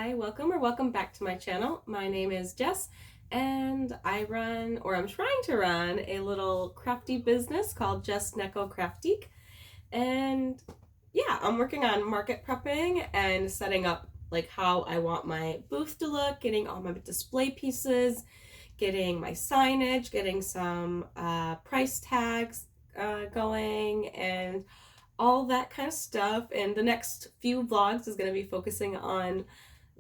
Hi, welcome back to my channel. My name is Jess and I run, or I'm trying to run, a little crafty business called Jess Neko Craftique. And yeah, I'm working on market prepping and setting up like how I want my booth to look, getting all my display pieces, getting my signage, getting some price tags going, and all that kind of stuff. And the next few vlogs is going to be focusing on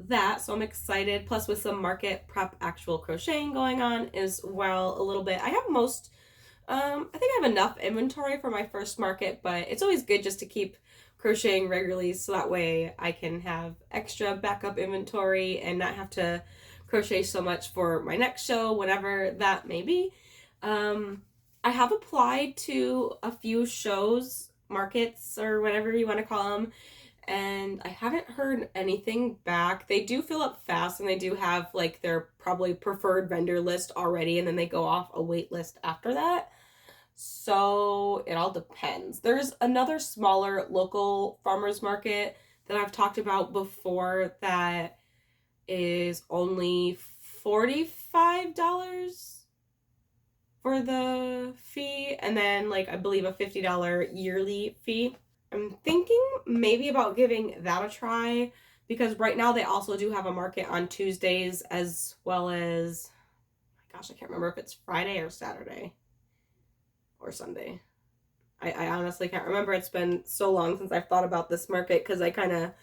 that, so I'm excited. Plus, with some market prep actual crocheting going on as well a little bit. I have I think I have enough inventory for my first market, but it's always good just to keep crocheting regularly so that way I can have extra backup inventory and not have to crochet so much for my next show, whenever that may be. I have applied to a few shows, markets, or whatever you want to call them, and I haven't heard anything back. They do fill up fast, and they do have like their probably preferred vendor list already, and then they go off a wait list after that. So it all depends. There's another smaller local farmers market that I've talked about before that is only $45 for the fee, and then like I believe a $50 yearly fee. I'm thinking maybe about giving that a try because right now they also do have a market on Tuesdays as well as, gosh, I can't remember if it's Friday or Saturday or Sunday. I honestly can't remember. It's been so long since I've thought about this market because I kind of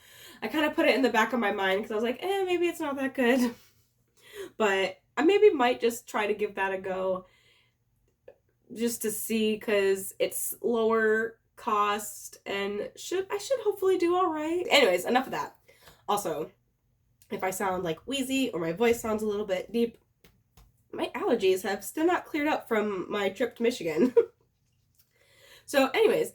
put it in the back of my mind because I was like, maybe it's not that good. But I maybe might just try to give that a go just to see because it's lower cost and I should hopefully do all right. Anyways, enough of that. Also, if I sound like wheezy or my voice sounds a little bit deep, my allergies have still not cleared up from my trip to Michigan. So anyways,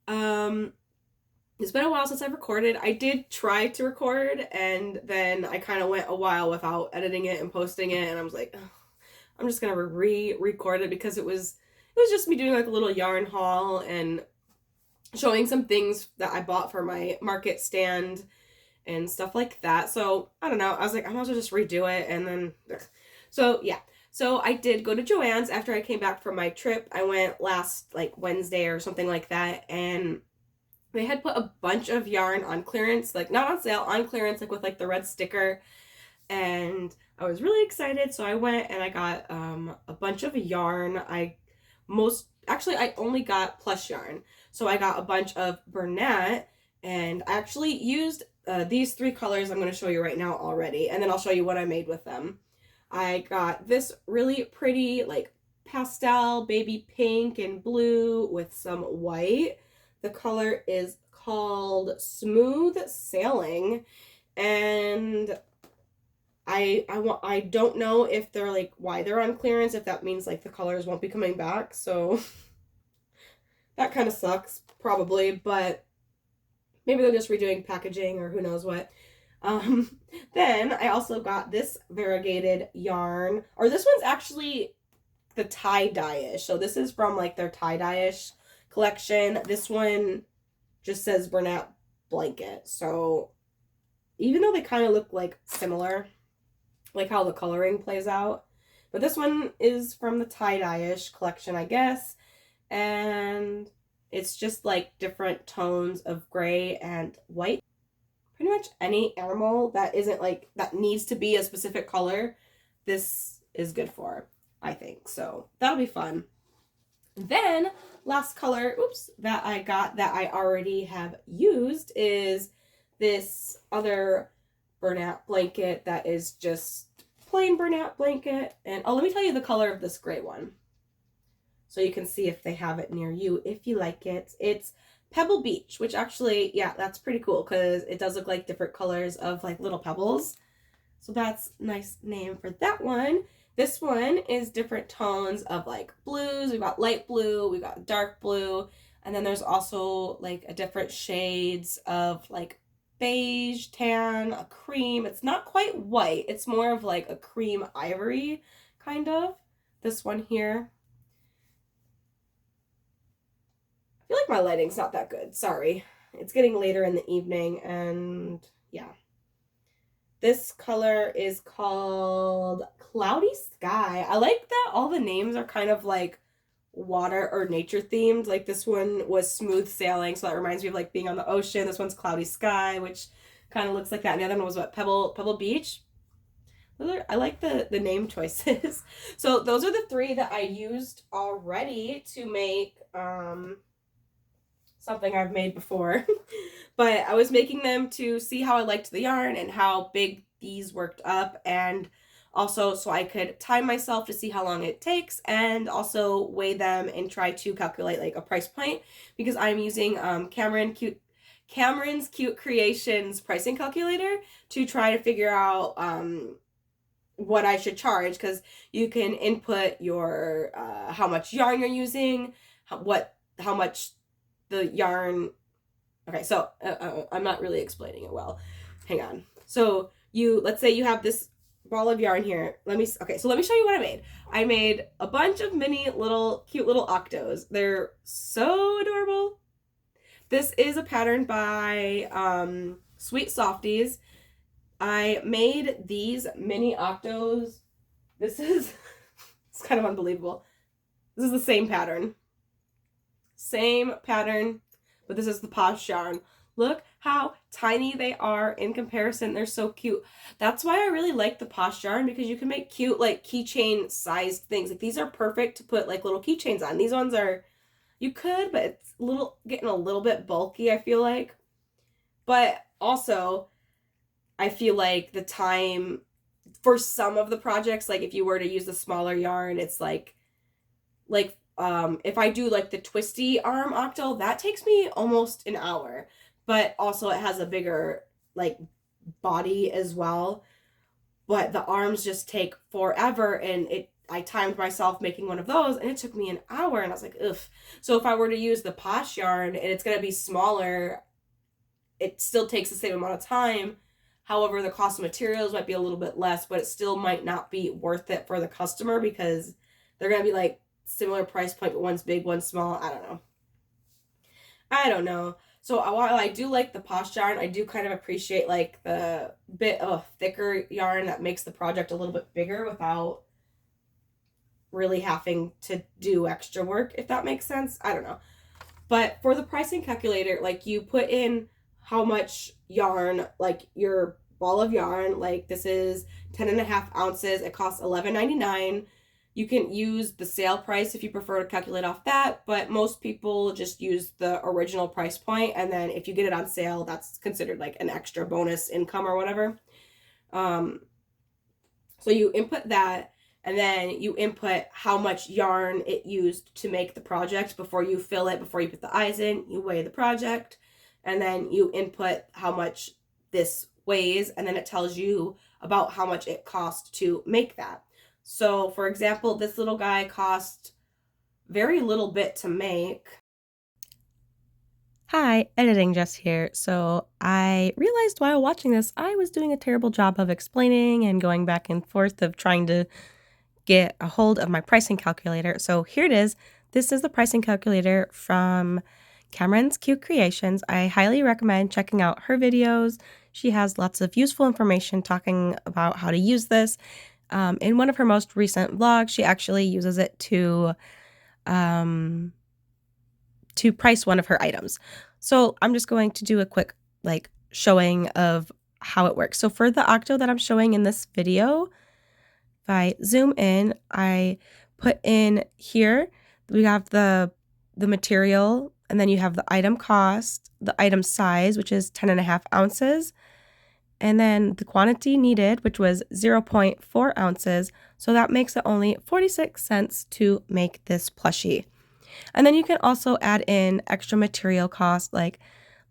it's been a while since I've recorded. I did try to record and then I kind of went a while without editing it and posting it, and I was like, I'm just gonna re-record it because it was just me doing like a little yarn haul and showing some things that I bought for my market stand and stuff like that. So I don't know, I was like, I might as well just redo it. And then so yeah, so I did go to Joann's after I came back from my trip. I went last like Wednesday or something like that, and they had put a bunch of yarn on clearance, like not on sale, on clearance, like with like the red sticker. And I was really excited, so I went and I got a bunch of yarn. I only got plush yarn, so I got a bunch of Bernat, and I actually used these three colors I'm going to show you right now already, and then I'll show you what I made with them. I got this really pretty like pastel baby pink and blue with some white. The color is called Smooth Sailing, and I don't know if they're like why they're on clearance, if that means like the colors won't be coming back, so that kind of sucks probably, but maybe they're just redoing packaging or who knows what. Then I also got this variegated yarn, or this one's actually the tie-dye-ish, so this is from like their tie-dye-ish collection. This one just says Bernat Blanket, so even though they kind of look like similar, like how the coloring plays out, but this one is from the tie-dye-ish collection, I guess, and it's just like different tones of gray and white. Pretty much any animal that isn't like that needs to be a specific color, this is good for, I think. So that'll be fun. Then last color, that I got that I already have used is this other Bernat blanket that is just plain Bernat blanket. And oh, let me tell you the color of this gray one so you can see if they have it near you if you like it. It's Pebble Beach, which actually, yeah, that's pretty cool because it does look like different colors of like little pebbles. So that's a nice name for that one. This one is different tones of like blues. We've got light blue, we've got dark blue, and then there's also like a different shades of like beige, tan, a cream. It's not quite white. It's more of like a cream ivory kind of. This one here. I feel like my lighting's not that good. Sorry. It's getting later in the evening and yeah. This color is called Cloudy Sky. I like that all the names are kind of like water or nature themed. Like this one was Smooth Sailing, so that reminds me of like being on the ocean. This one's Cloudy Sky, which kind of looks like that. And the other one was what, Pebble Beach. I like the name choices. So those are the three that I used already to make something I've made before. But I was making them to see how I liked the yarn and how big these worked up, and also so I could time myself to see how long it takes, and also weigh them and try to calculate like a price point, because I'm using Cameron's Cute Creations pricing calculator to try to figure out what I should charge, because you can input your how much yarn you're using, how much the yarn. Okay, so I'm not really explaining it well. Hang on. So let's say you have this ball of yarn here. Let me show you what I made. I made a bunch of mini cute little octos. They're so adorable. This is a pattern by Sweet Softies. I made these mini octos. This is, it's kind of unbelievable. This is the same pattern. Same pattern, but this is the Posh yarn. Look how tiny they are in comparison. They're so cute. That's why I really like the Posh yarn, because you can make cute like keychain sized things. Like these are perfect to put like little keychains on. These ones are, you could, but it's getting a little bit bulky, I feel like. But also, I feel like the time for some of the projects, like if you were to use the smaller yarn, it's like if I do like the twisty arm octo, that takes me almost an hour. But also it has a bigger like body as well. But the arms just take forever, and I timed myself making one of those and it took me an hour, and I was like, ugh. So if I were to use the Posh yarn and it's gonna be smaller, it still takes the same amount of time. However, the cost of materials might be a little bit less, but it still might not be worth it for the customer, because they're going to be like similar price point, but one's big, one's small. I don't know. So while I do like the Posh yarn, I do kind of appreciate like the bit of thicker yarn that makes the project a little bit bigger without really having to do extra work, if that makes sense. I don't know. But for the pricing calculator, like you put in how much yarn, like your ball of yarn, like this is 10.5 ounces. It costs $11.99. You can use the sale price if you prefer to calculate off that, but most people just use the original price point, and then if you get it on sale, that's considered like an extra bonus income or whatever. So you input that, and then you input how much yarn it used to make the project before you fill it, before you put the eyes in. You weigh the project, and then you input how much this weighs, and then it tells you about how much it cost to make that. So for example, this little guy cost very little bit to make. Hi, editing Jess here. So I realized while watching this, I was doing a terrible job of explaining and going back and forth of trying to get a hold of my pricing calculator. So here it is. This is the pricing calculator from Cameron's Cute Creations. I highly recommend checking out her videos. She has lots of useful information talking about how to use this. In one of her most recent vlogs, she actually uses it to price one of her items. So I'm just going to do a quick like showing of how it works. So for the octo that I'm showing in this video, if I zoom in, I put in here, we have the material, and then you have the item cost, the item size, which is 10.5 ounces, and then the quantity needed, which was 0.4 ounces. So that makes it only 46 cents to make this plushie. And then you can also add in extra material costs, like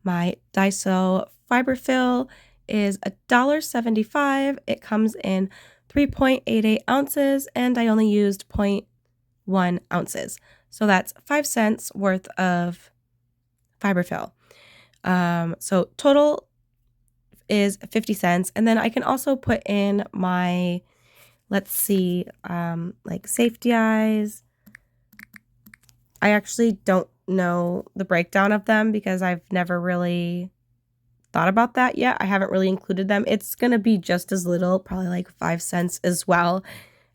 my Daiso fiber fill is $1.75. It comes in 3.88 ounces, and I only used 0.1 ounces. So that's 5 cents worth of fiber fill. So total is 50 cents. And then I can also put in my, let's see, like safety eyes. I actually don't know the breakdown of them because I've never really thought about that yet. I haven't really included them. It's going to be just as little, probably like 5 cents as well.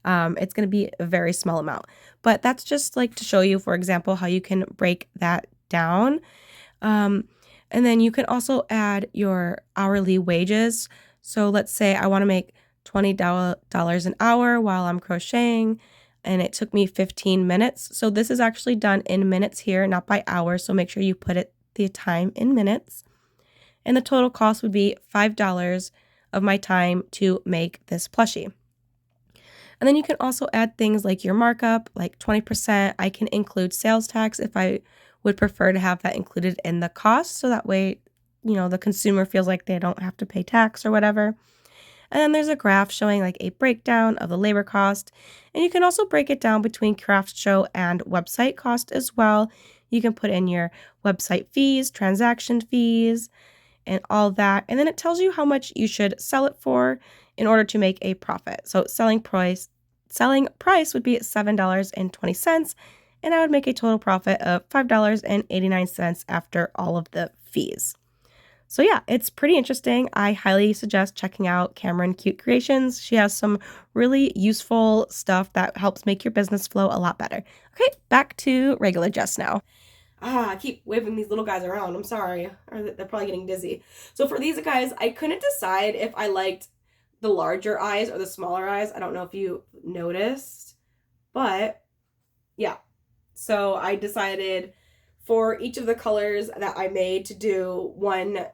It's going to be a very small amount. But that's just like to show you, for example, how you can break that down. And then you can also add your hourly wages. So let's say I want to make $20 an hour while I'm crocheting, and it took me 15 minutes. So this is actually done in minutes here, not by hours. So make sure you put the time in minutes. And the total cost would be $5 of my time to make this plushie. And then you can also add things like your markup, like 20%. I can include sales tax if I would prefer to have that included in the cost. So that way, the consumer feels like they don't have to pay tax or whatever. And then there's a graph showing like a breakdown of the labor cost. And you can also break it down between craft show and website cost as well. You can put in your website fees, transaction fees, and all that. And then it tells you how much you should sell it for in order to make a profit. So selling price would be $7.20, and I would make a total profit of $5.89 after all of the fees. So yeah, it's pretty interesting. I highly suggest checking out Cameron Cute Creations. She has some really useful stuff that helps make your business flow a lot better. Okay, back to regular Jess now. I keep waving these little guys around. I'm sorry. Or they're probably getting dizzy. So for these guys, I couldn't decide if I liked the larger eyes or the smaller eyes. I don't know if you noticed, but yeah. So I decided for each of the colors that I made to do one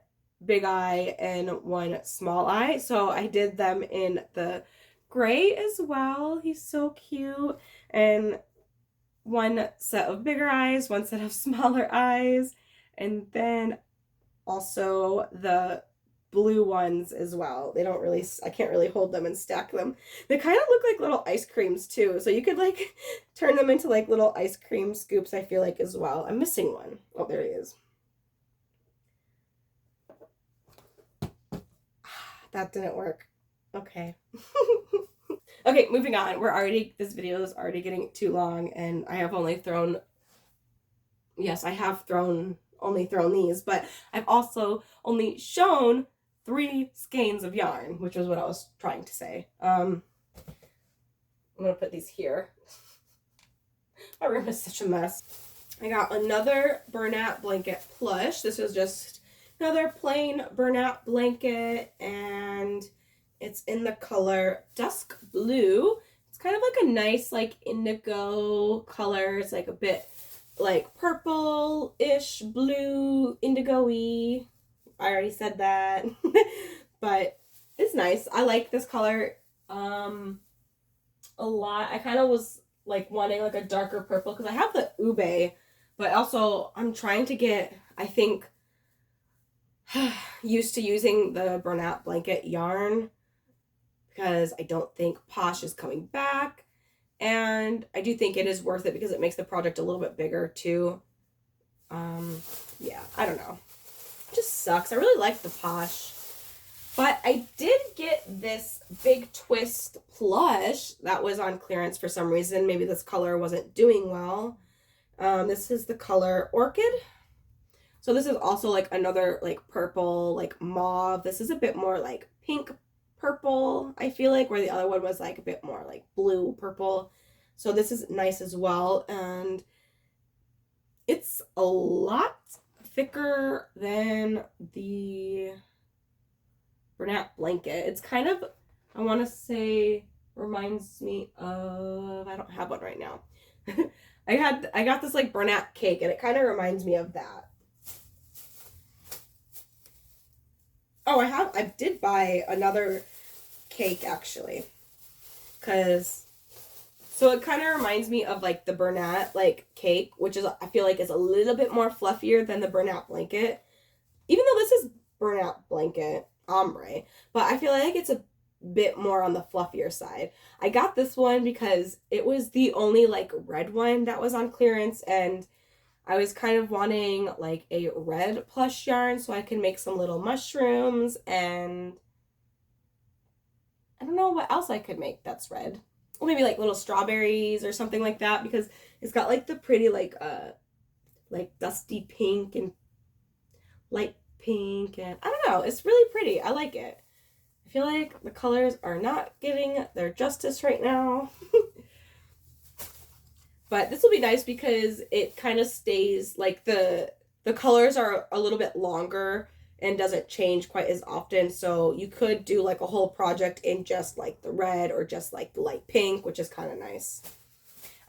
big eye and one small eye. So I did them in the gray as well. He's so cute. And one set of bigger eyes, one set of smaller eyes, and then also the blue ones as well. They don't really, I can't really hold them and stack them. They kind of look like little ice creams too. So you could like turn them into like little ice cream scoops, I feel like, as well. I'm missing one. Oh, there he is. That didn't work. Okay. Okay, moving on. This video is already getting too long, and I have only thrown, yes, I have only thrown these, but I've also only shown 3 skeins of yarn, which was what I was trying to say. I'm gonna put these here. My room is such a mess. I got another burlap blanket plush. This is just another plain burlap blanket, and it's in the color Dusk Blue. It's kind of like a nice like indigo color. It's like a bit like purple-ish, blue, indigo-y. I already said that. But it's nice. I like this color a lot. I kind of was like wanting like a darker purple because I have the ube, but also I'm trying to get, I think, used to using the burlap blanket yarn because I don't think Posh is coming back, and I do think it is worth it because it makes the project a little bit bigger too. Yeah, I don't know. It just sucks. I really like the Posh. But I did get this big twist plush that was on clearance for some reason. Maybe this color wasn't doing well. This is the color Orchid. So this is also like another like purple, like mauve. This is a bit more like pink purple, I feel like, where the other one was like a bit more like blue purple. So this is nice as well. And it's a lot thicker than the burlap blanket. It's kind of, I want to say, reminds me of, I don't have one right now. I got this like burlap cake, and it kind of reminds me of that. Oh, I did buy another cake actually, so it kind of reminds me of like the burlap like cake, which is, I feel like, is a little bit more fluffier than the burlap blanket, even though this is burlap blanket ombre, but I feel like it's a bit more on the fluffier side. I got this one because it was the only like red one that was on clearance, and I was kind of wanting like a red plush yarn so I can make some little mushrooms, and I don't know what else I could make that's red. Well, maybe like little strawberries or something like that, because it's got like the pretty like dusty pink and light pink, and I don't know, it's really pretty. I like it. I feel like the colors are not giving their justice right now. But this will be nice because it kind of stays like the colors are a little bit longer and doesn't change quite as often. So you could do like a whole project in just like the red or just like the light pink, which is kind of nice.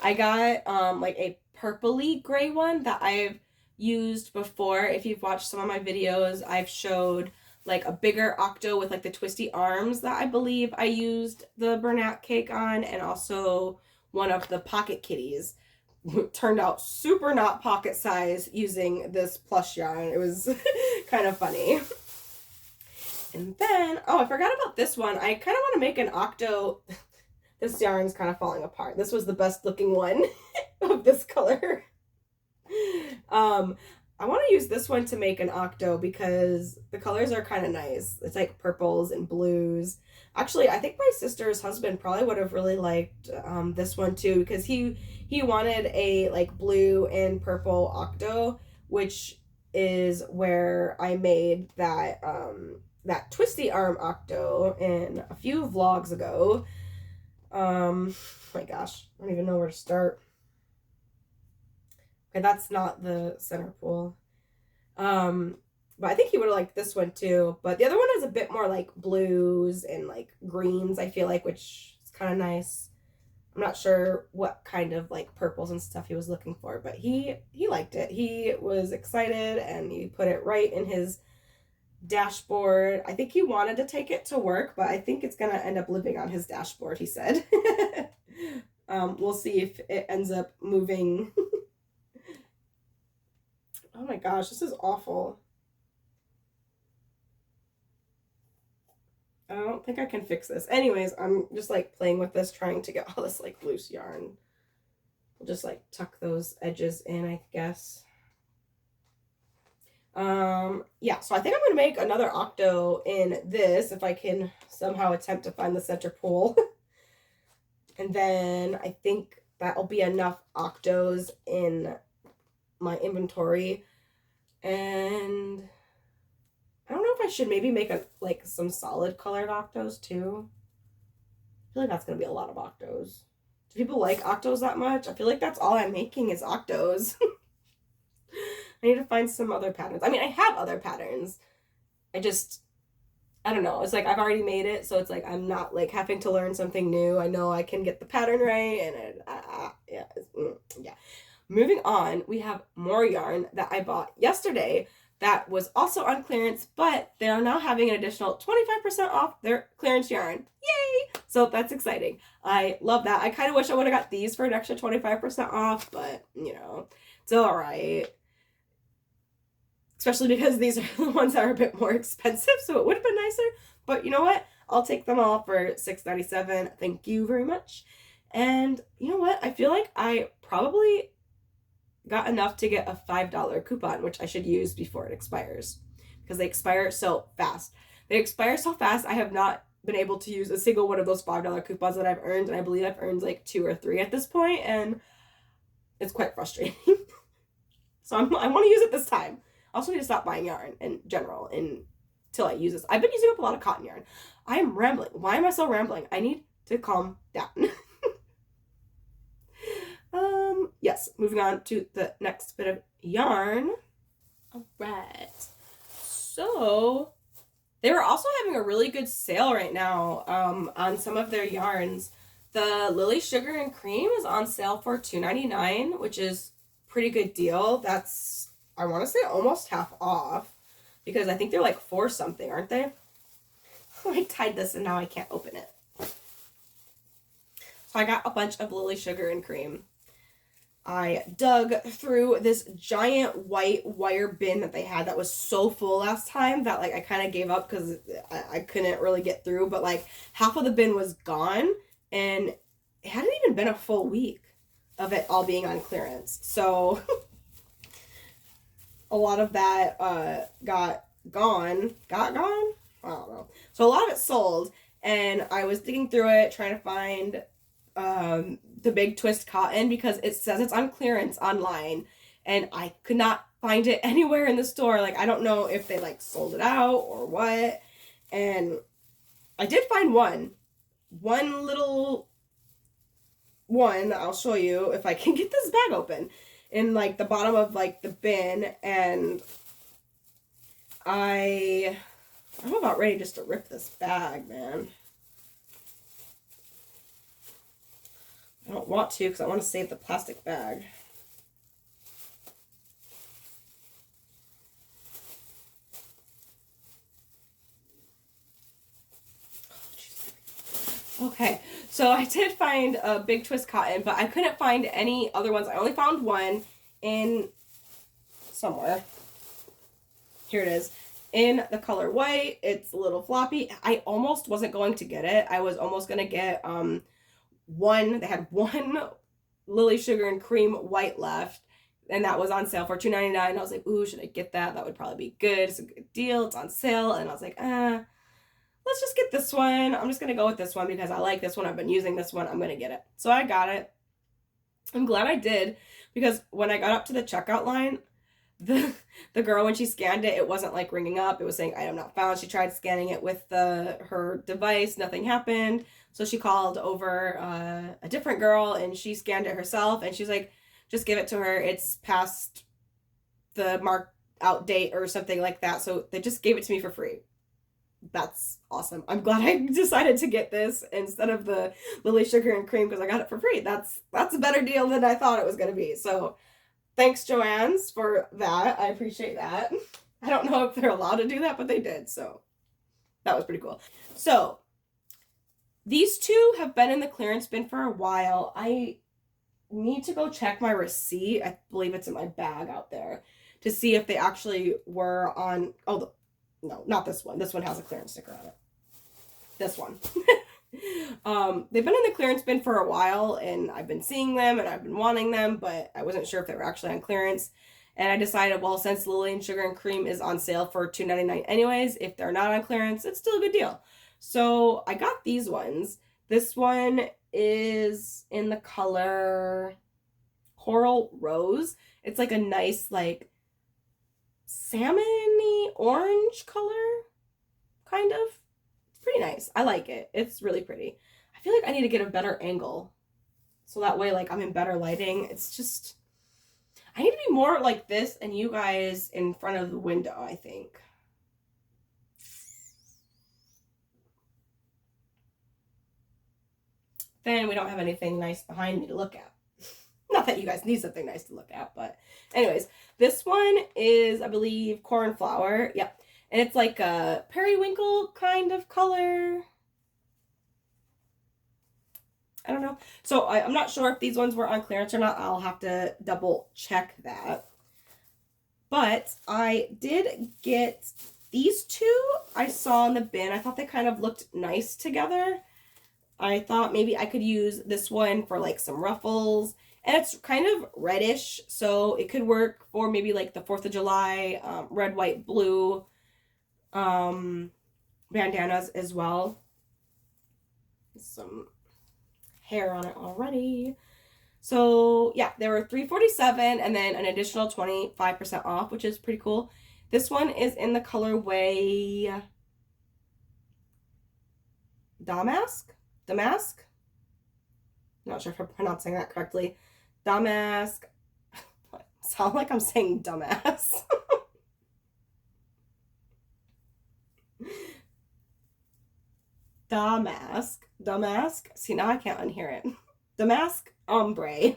I got like a purpley gray one that I've used before. If you've watched some of my videos, I've showed like a bigger octo with like the twisty arms that I believe I used the burnout cake on, and also one of the pocket kitties. Turned out super not pocket size using this plush yarn. It was kind of funny. And then, oh, I forgot about this one. I kind of want to make an octo. This yarn's kind of falling apart. This was the best looking one of this color. I want to use this one to make an octo because the colors are kind of nice. It's like purples and blues. Actually, I think my sister's husband probably would have really liked this one too, because he wanted a like blue and purple octo, which is where I made that that twisty arm octo in a few vlogs ago. My gosh, I don't even know where to start. Okay, that's not the center pool. But I think he would have liked this one too. But the other one is a bit more like blues and like greens, I feel like, which is kind of nice. I'm not sure what kind of like purples and stuff he was looking for, but he liked it. He was excited and he put it right in his dashboard. I think he wanted to take it to work, but I think it's gonna end up living on his dashboard, he said. We'll see if it ends up moving. Oh my gosh, this is awful. I don't think I can fix this. Anyways, I'm just like playing with this, trying to get all this like loose yarn. We'll just like tuck those edges in, I guess. Yeah, so I think I'm gonna make another octo in this if I can somehow attempt to find the center pole. And then I think that'll be enough octos in my inventory. And I don't know if I should maybe make a like some solid colored octos too. I feel like that's gonna be a lot of octos. Do people like octos that much? I feel like that's all I'm making is octos. I need to find some other patterns. I mean, I have other patterns. I don't know. It's like I've already made it, so it's like I'm not like having to learn something new. I know I can get the pattern right, and yeah, yeah. Moving on, we have more yarn that I bought yesterday that was also on clearance, but they are now having an additional 25% off their clearance yarn. Yay! So that's exciting. I love that. I kind of wish I would have got these for an extra 25% off, but you know, it's all right. Especially because these are the ones that are a bit more expensive, so it would have been nicer. But you know what? I'll take them all for $6.97. Thank you very much. And you know what? I feel like I probably got enough to get a $5 coupon, which I should use before it expires. Because they expire so fast. They expire so fast, I have not been able to use a single one of those $5 coupons that I've earned. And I believe I've earned like 2 or 3 at this point, and it's quite frustrating. So I want to use it this time. I also need to stop buying yarn in general until I use this. I've been using up a lot of cotton yarn. I am rambling. Why am I so rambling? I need to calm down. Yes, moving on to the next bit of yarn. All right. So they were also having a really good sale right now on some of their yarns. The Lily Sugar and Cream is on sale for $2.99, which is pretty good deal. That's, I want to say, almost half off because I think they're like 4 something, aren't they? I tied this and now I can't open it. So I got a bunch of Lily Sugar and Cream. I dug through this giant white wire bin that they had that was so full last time that like I kind of gave up because I couldn't really get through, but like half of the bin was gone and it hadn't even been a full week of it all being on clearance. So a lot of that got gone. Got gone? I don't know. So a lot of it sold, and I was digging through it trying to find the big twist cotton because it says it's on clearance online, and I could not find it anywhere in the store. Like, I don't know if they like sold it out or what. And I did find one little one. I'll show you if I can get this bag open in like the bottom of like the bin. And I'm about ready just to rip this bag, man. I don't want to because I want to save the plastic bag. Okay, so I did find a big twist cotton, but I couldn't find any other ones. I only found one in somewhere. Here it is. In the color white. It's a little floppy. I almost wasn't going to get it. I was almost going to get they had one Lily Sugar and Cream white left, and that was on sale for $2.99. I was like, ooh, should I get that? That would probably be good. It's a good deal. It's on sale. And I was like, let's just get this one. I'm just going to go with this one because I like this one. I've been using this one. I'm going to get it. So I got it. I'm glad I did, because when I got up to the checkout line, the girl, when she scanned it, it wasn't like ringing up. It was saying item not found. She tried scanning it with her device. Nothing happened. So she called over a different girl, and she scanned it herself. And she's like, just give it to her. It's past the marked out date or something like that. So they just gave it to me for free. That's awesome. I'm glad I decided to get this instead of the Lily Sugar and Cream because I got it for free. That's a better deal than I thought it was going to be. So thanks, Joann's, for that. I appreciate that. I don't know if they're allowed to do that, but they did. So that was pretty cool. So these two have been in the clearance bin for a while. I need to go check my receipt. I believe it's in my bag out there to see if they actually were on. Oh, no, not this one. This one has a clearance sticker on it. This one. They've been in the clearance bin for a while, and I've been seeing them and I've been wanting them, but I wasn't sure if they were actually on clearance. And I decided, well, since Lily and Sugar and Cream is on sale for $2.99 anyways, if they're not on clearance, it's still a good deal. So I got these ones. This one is in the color Coral Rose. It's like a nice, like, salmon-y orange color, kind of. It's pretty nice. I like it. It's really pretty. I feel like I need to get a better angle so that way, like, I'm in better lighting. It's just, I need to be more like this and you guys in front of the window, I think. Then we don't have anything nice behind me to look at. Not that you guys need something nice to look at, but anyways, this one is, I believe, cornflower. Yep. And it's like a periwinkle kind of color. I don't know. So I'm not sure if these ones were on clearance or not. I'll have to double check that. But I did get these two I saw in the bin. I thought they kind of looked nice together. I thought maybe I could use this one for like some ruffles. And it's kind of reddish, so it could work for maybe like the 4th of July, red, white, blue bandanas as well. Some hair on it already. So yeah, they were $3.47 and then an additional 25% off, which is pretty cool. This one is in the colorway Damask? Not sure if I'm pronouncing that correctly. Damask. Sound like I'm saying dumbass. Damask. See, now I can't unhear it. Damask ombre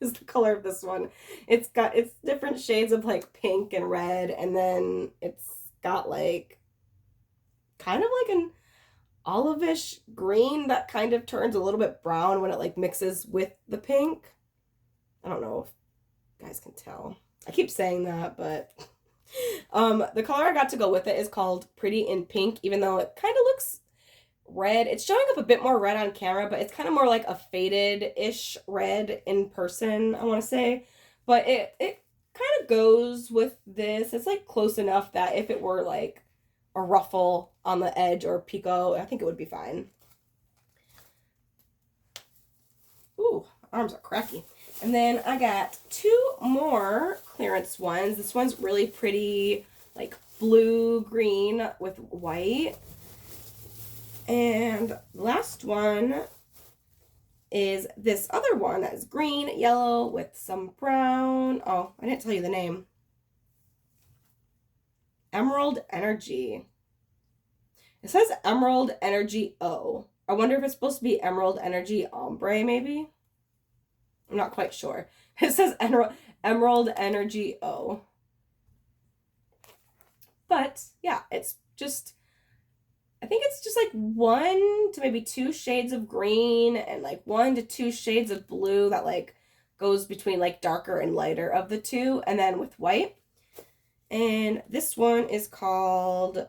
is the color of this one. It's different shades of like pink and red, and then it's got like kind of like an olive-ish green that kind of turns a little bit brown when it like mixes with the pink. I don't know if you guys can tell. I keep saying that, but the color I got to go with it is called Pretty in Pink, even though it kind of looks red. It's showing up a bit more red on camera, but it's kind of more like a faded-ish red in person, I want to say. But it kind of goes with this. It's like close enough that if it were like a ruffle on the edge or picot, I think it would be fine. Ooh, arms are cracky. And then I got two more clearance ones. This one's really pretty, like blue-green with white. And the last one is this other one that is green, yellow with some brown. Oh, I didn't tell you the name. Emerald Energy. It says Emerald Energy O. I wonder if it's supposed to be Emerald Energy Ombre, maybe? I'm not quite sure. It says Emerald Energy O. But yeah, it's just, I think it's just like 1 to maybe 2 shades of green and like 1 to 2 shades of blue that like goes between like darker and lighter of the two, and then with white. And this one is called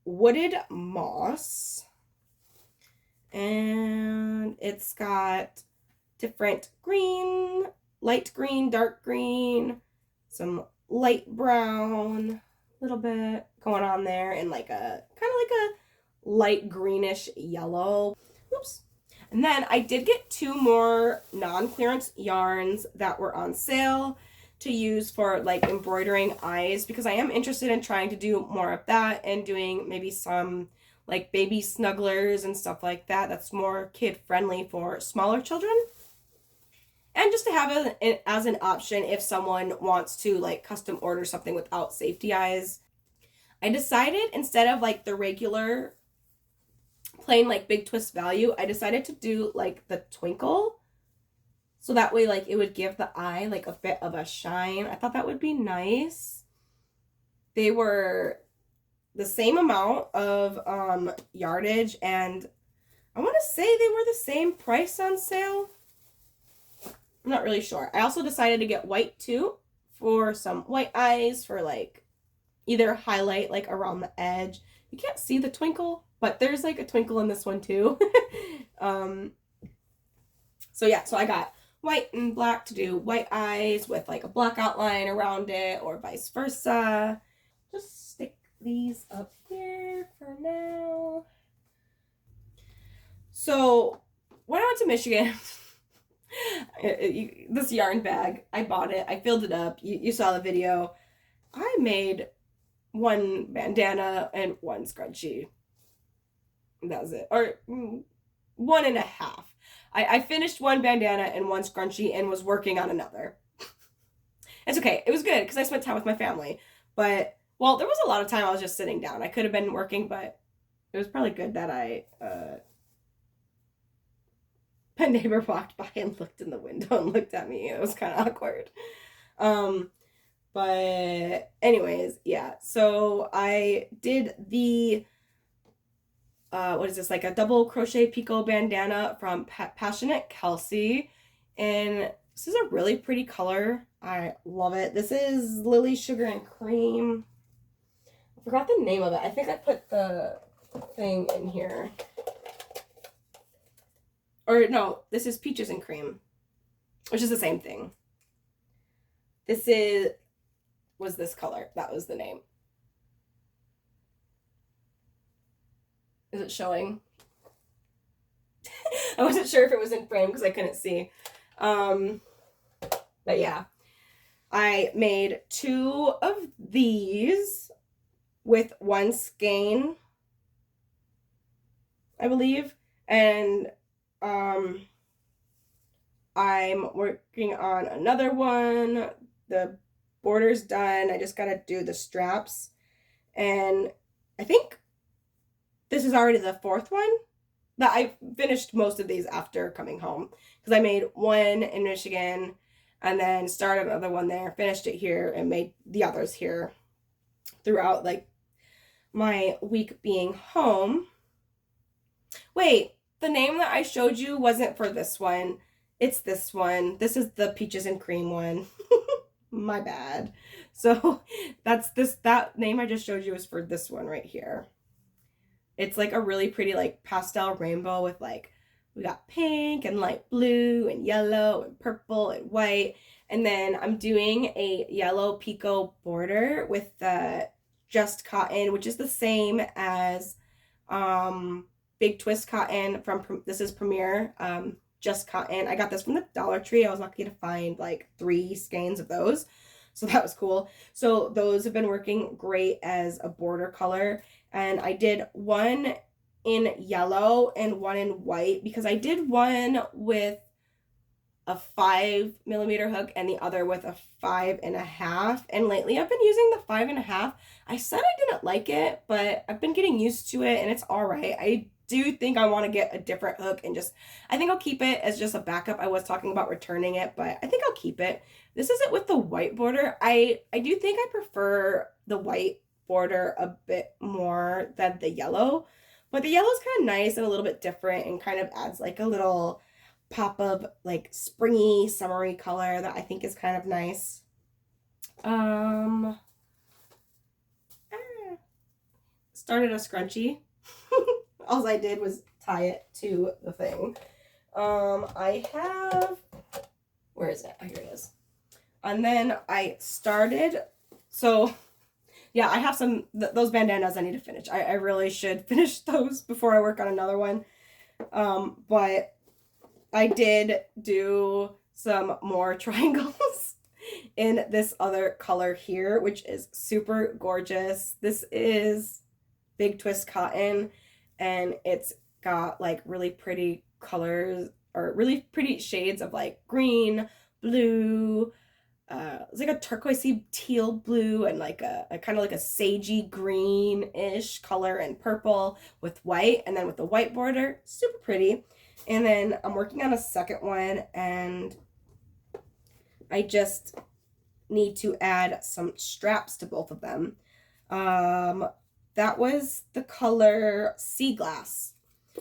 Wooded Moss. And it's got different green, light green, dark green, some light brown, a little bit going on there, and like a kind of like a light greenish yellow. Oops. And then I did get 2 more non-clearance yarns that were on sale to use for like embroidering eyes, because I am interested in trying to do more of that and doing maybe some like baby snugglers and stuff like that. That's more kid friendly for smaller children. And just to have it as an option if someone wants to like custom order something without safety eyes. I decided instead of like the regular plain like big twist value, I decided to do like the twinkle. So that way like it would give the eye like a bit of a shine. I thought that would be nice. They were the same amount of yardage, and I want to say they were the same price on sale. I'm not really sure. I also decided to get white too for some white eyes for like either highlight like around the edge. You can't see the twinkle, but there's like a twinkle in this one too. So yeah, so I got white and black to do white eyes with like a black outline around it, or vice versa. Just stick these up here for now. So when I went to Michigan, this yarn bag, I bought it, I filled it up. You saw the video. I made 1 bandana and 1 scrunchie. That was it. Or 1.5. I finished 1 bandana and 1 scrunchie and was working on another. It's okay. It was good because I spent time with my family. But, well, there was a lot of time I was just sitting down. I could have been working, but it was probably good that my neighbor walked by and looked in the window and looked at me. It was kind of awkward. But anyways, yeah. So I did the what is this, like a double crochet picot bandana from Passionate Kelsey, and this is a really pretty color. I love it. This is Lily Sugar and Cream. I forgot the name of it. I think I put the thing in here. Or no, this is Peaches and Cream, which is the same thing. This was this color. That was the name. Is it showing? I wasn't sure if it was in frame because I couldn't see. But yeah, I made 2 of these with 1 skein, I believe. And I'm working on another one. The border's done. I just gotta do the straps. And I think this is already the 4th one. That I finished most of these after coming home, because I made 1 in Michigan and then started another one there, finished it here, and made the others here throughout like my week being home. Wait, the name that I showed you wasn't for this one. It's this one. This is the Peaches and Cream one. My bad. So that name I just showed you is for this one right here. It's like a really pretty like pastel rainbow with like, we got pink and light blue and yellow and purple and white. And then I'm doing a yellow picot border with the Just Cotton, which is the same as Big Twist Cotton from, this is Premier. just cotton. I got this from the Dollar Tree. I was lucky to find like 3 skeins of those. So that was cool. So those have been working great as a border color. And I did one in yellow and one in white because I did one with a 5mm hook and the other with a 5.5. And lately I've been using the 5.5. I said I didn't like it, but I've been getting used to it and it's all right. I do think I want to get a different hook and I think I'll keep it as just a backup. I was talking about returning it, but I think I'll keep it. This is it with the white border. I do think I prefer the white border a bit more than the yellow, but the yellow is kind of nice and a little bit different and kind of adds like a little pop of like springy, summery color that I think is kind of nice. Started a scrunchie. All I did was tie it to the thing. I have, where is it? Oh, here it is. And then I started, so yeah, I have some, those bandanas I need to finish. I really should finish those before I work on another one. But I did do some more triangles in this other color here, which is super gorgeous. This is Big Twist cotton, and it's got like really pretty colors or really pretty shades of like green, blue, it's like a turquoisey teal blue and like a kind of like a sagey green-ish color and purple with white, and then with the white border, super pretty. And then I'm working on a second one and I just need to add some straps to both of them. That was the color Sea Glass,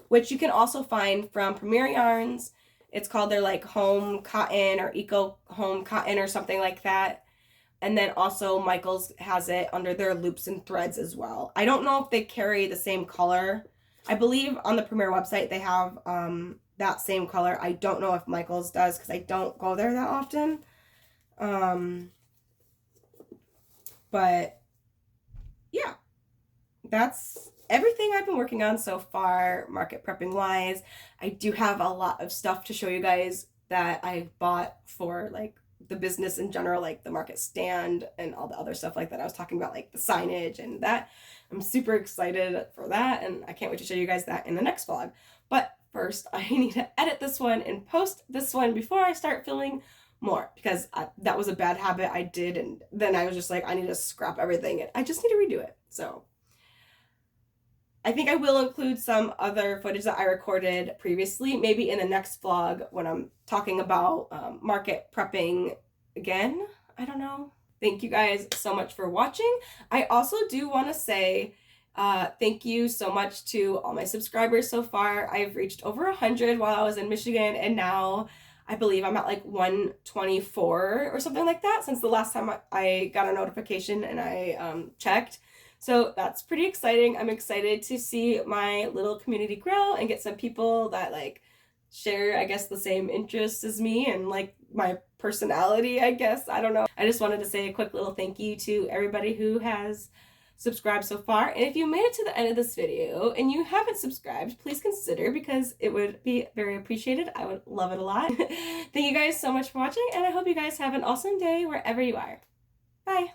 which you can also find from Premier Yarns. It's called their like home cotton or eco home cotton or something like that. And then also Michaels has it under their loops and threads as well. I don't know if they carry the same color. I believe on the Premier website they have that same color. I don't know if Michaels does because I don't go there that often. But yeah, that's everything I've been working on so far, market prepping wise. I do have a lot of stuff to show you guys that I bought for like the business in general, like the market stand and all the other stuff like that I was talking about, like the signage and that. I'm super excited for that, and I can't wait to show you guys that in the next vlog. But first, I need to edit this one and post this one before I start filming more, because that was a bad habit I did, and then I was just like, I need to scrap everything, and I just need to redo it. So I think I will include some other footage that I recorded previously, maybe in the next vlog when I'm talking about market prepping again. I don't know. Thank you guys so much for watching. I also do want to say thank you so much to all my subscribers so far. I've reached over 100 while I was in Michigan, and now I believe I'm at like 124 or something like that since the last time I got a notification and I checked. So that's pretty exciting. I'm excited to see my little community grow and get some people that like share, I guess, the same interests as me and like my personality, I guess. I don't know. I just wanted to say a quick little thank you to everybody who has subscribed so far. And if you made it to the end of this video and you haven't subscribed, please consider, because it would be very appreciated. I would love it a lot. Thank you guys so much for watching, and I hope you guys have an awesome day wherever you are. Bye.